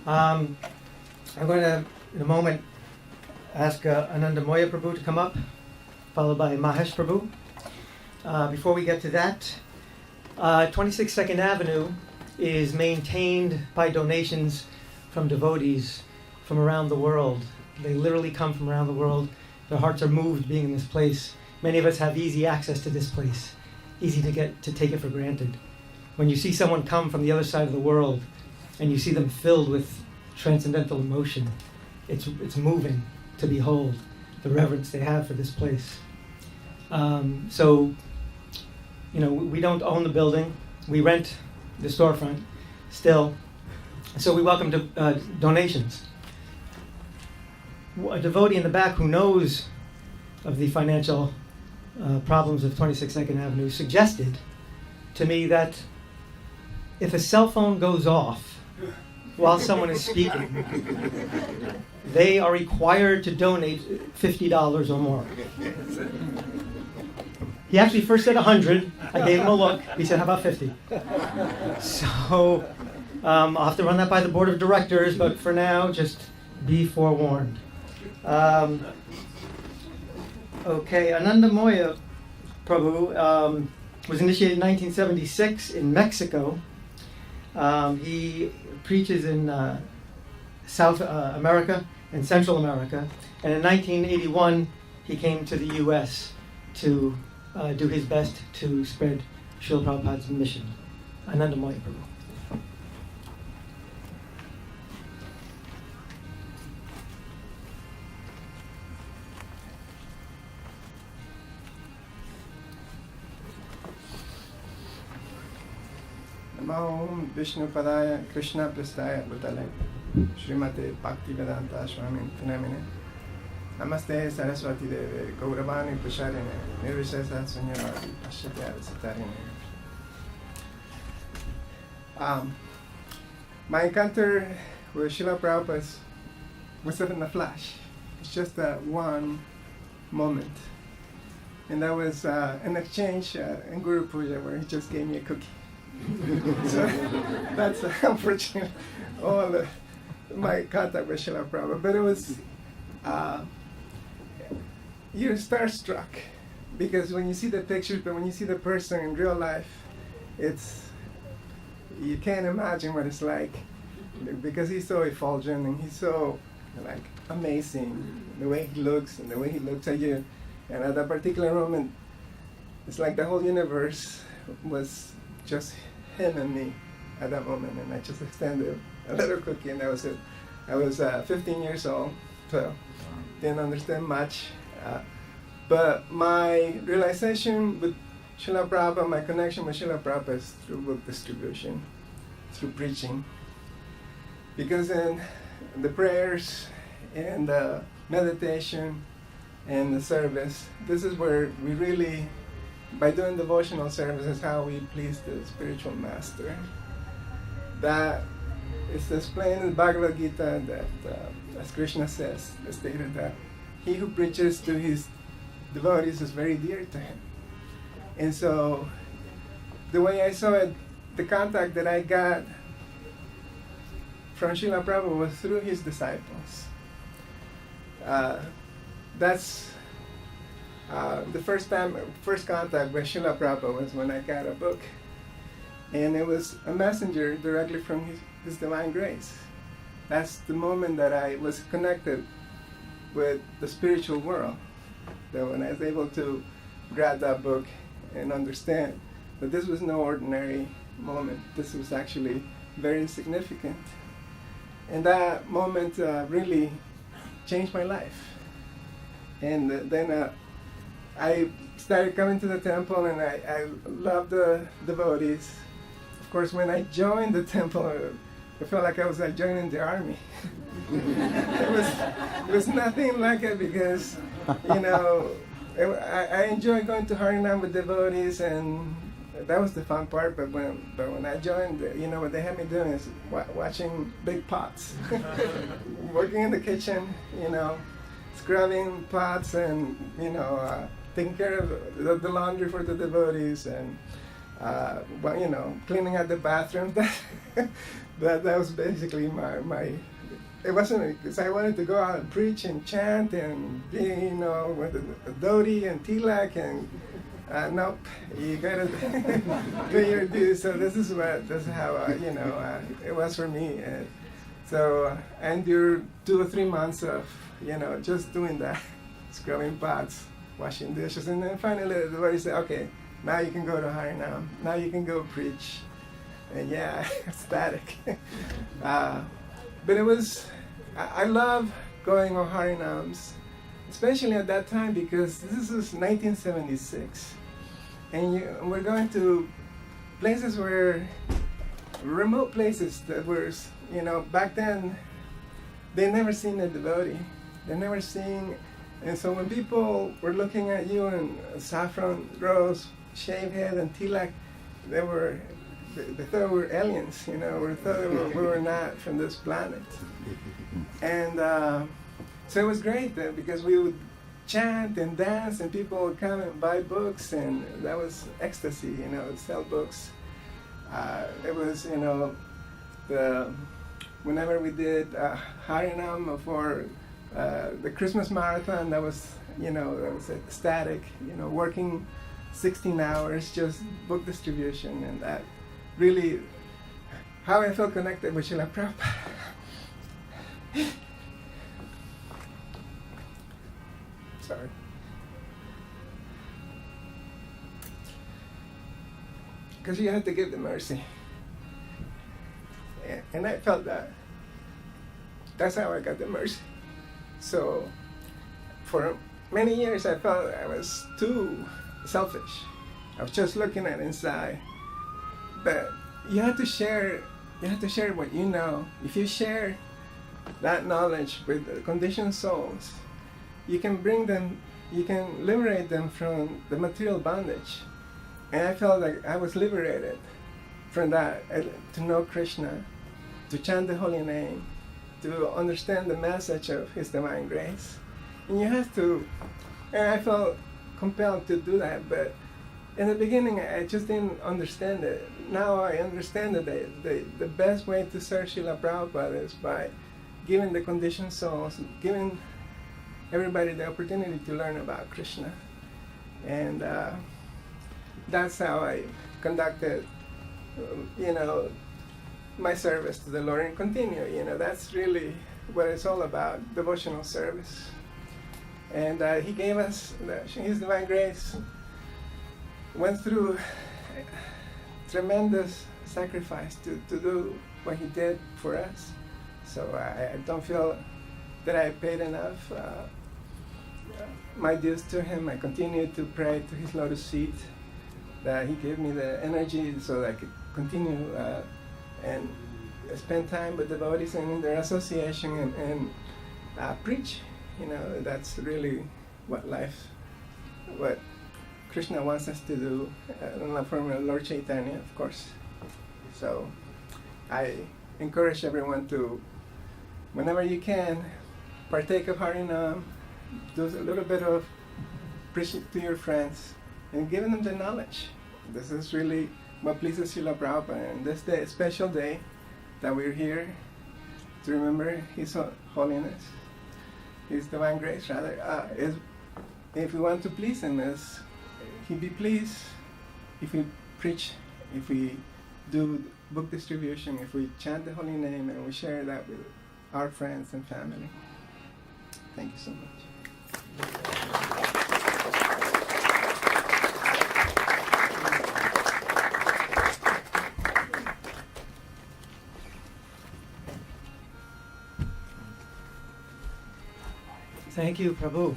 I'm going to, in a moment, ask Anandamoya Prabhu to come up, followed by Mahesh Prabhu. Before we get to that, 26 Second Avenue is maintained by donations from devotees from around the world. They literally come from around the world. Their hearts are moved being in this place. Many of us have easy access to this place, easy to take it for granted. When you see someone come from the other side of the world and you see them filled with transcendental emotion, it's moving to behold the reverence they have for this place. So, we don't own the building. We rent the storefront still. So we welcome donations. A devotee in the back who knows of the financial problems of 26 Second Avenue suggested to me that if a cell phone goes off while someone is speaking, they are required to donate $50 or more. He actually first said 100. I gave him a look. He said, how about 50? So I'll have to run that by the board of directors, but for now, just be forewarned. Okay, Anandamoya Prabhu was initiated in 1976 in Mexico. He preaches in South America and Central America. And in 1981, he came to the U.S. to do his best to spread Srila Prabhupada's mission. Anandamoya Prabhu. Namo Vishnu Padaya Krishna Prastaya Bhutale Srimate Bhaktivedanta Swami Prabhupada. Namaste Saraswati Deve Gauravani Prasharine Nirvisesa Sunyavadi Pashatya Sitarine. My encounter with Srila Prabhupada was in a flash. It's just one moment. And that was an exchange in Guru Puja where he just gave me a cookie. So that's unfortunately all my contact with Srila Prabhupada. But it was, you're starstruck because when you see the pictures, but when you see the person in real life, you can't imagine what it's like because he's so effulgent and he's so amazing, the way he looks and the way he looks at you. And at that particular moment, it's like the whole universe was just him and me at that moment, and I just extended a little cookie, and that was it. I was 15 years old, so didn't understand much. But my realization with Srila Prabhupada, my connection with Srila Prabhupada is through book distribution, through preaching. Because in the prayers and the meditation and the service, this is where we really, by doing devotional service, is how we please the spiritual master. That is explained in the Bhagavad Gita that, as Krishna says, stated that he who preaches to his devotees is very dear to him. And so, the way I saw it, the contact that I got from Srila Prabhupada was through his disciples. That's the first contact with Srila Prabhupada was when I got a book. And it was a messenger directly from his divine grace. That's the moment that I was connected with the spiritual world. That when I was able to grab that book and understand that this was no ordinary moment. This was actually very significant. And that moment really changed my life. And then I started coming to the temple, and I loved the devotees. Of course, when I joined the temple, I felt like I was joining the army. It was nothing like it because, I enjoy going to Harinam with devotees, and that was the fun part. But when I joined, what they had me doing is watching big pots, working in the kitchen, scrubbing pots and taking care of the laundry for the devotees and cleaning out the bathroom. that was basically my. It wasn't because I wanted to go out and preach and chant and be, with a dhoti and tilak and nope, you gotta do your due. So this is how it was for me. So I endured 2 or 3 months of just doing that, scrubbing pots, washing dishes, and then finally the devotee said, okay, now you can go to Harinam, now you can go preach. And yeah, ecstatic. But it was, I love going on Harinams, especially at that time because this is 1976. And we're going to places where, remote places that were, back then, they never seen a devotee. They never seen, and so when people were looking at you in saffron rose, shaved head and tilak, they thought we were aliens, we thought we were not from this planet. And so it was great because we would chant and dance and people would come and buy books and that was ecstasy, sell books. It was, whenever we did Harinam for the Christmas marathon, that was ecstatic, working 16 hours, just book distribution, and that really, how I felt connected with Srila Prabhupada. Sorry. Because you had to give the mercy. And I felt that. That's how I got the mercy. So, for many years I felt I was too selfish. I was just looking at inside. But you have to share what you know. If you share that knowledge with the conditioned souls, you can liberate them from the material bondage. And I felt like I was liberated from that, to know Krishna, to chant the holy name, to understand the message of His divine grace. And you have to, and I felt compelled to do that, but in the beginning I just didn't understand it. Now I understand that the best way to serve Srila Prabhupada is by giving the conditioned souls, giving everybody the opportunity to learn about Krishna. And that's how I conducted, my service to the Lord and continue. That's really what it's all about, devotional service. And He gave us His divine grace, went through tremendous sacrifice to do what He did for us. So I don't feel that I paid enough my dues to Him. I continue to pray to His lotus feet that He gave me the energy so that I could continue and spend time with devotees and in their association and preach. That's really what Krishna wants us to do, from Lord Chaitanya, of course. So I encourage everyone to, whenever you can, partake of Harinam, do a little bit of preaching to your friends, and giving them the knowledge. This is really what pleases Srila Prabhupada, and this day, special day that we're here to remember His holiness, His divine grace, rather. Is if we want to please Him, is He'd be pleased if we preach, if we do book distribution, if we chant the holy name and we share that with our friends and family. Thank you so much. Thank you, Prabhu.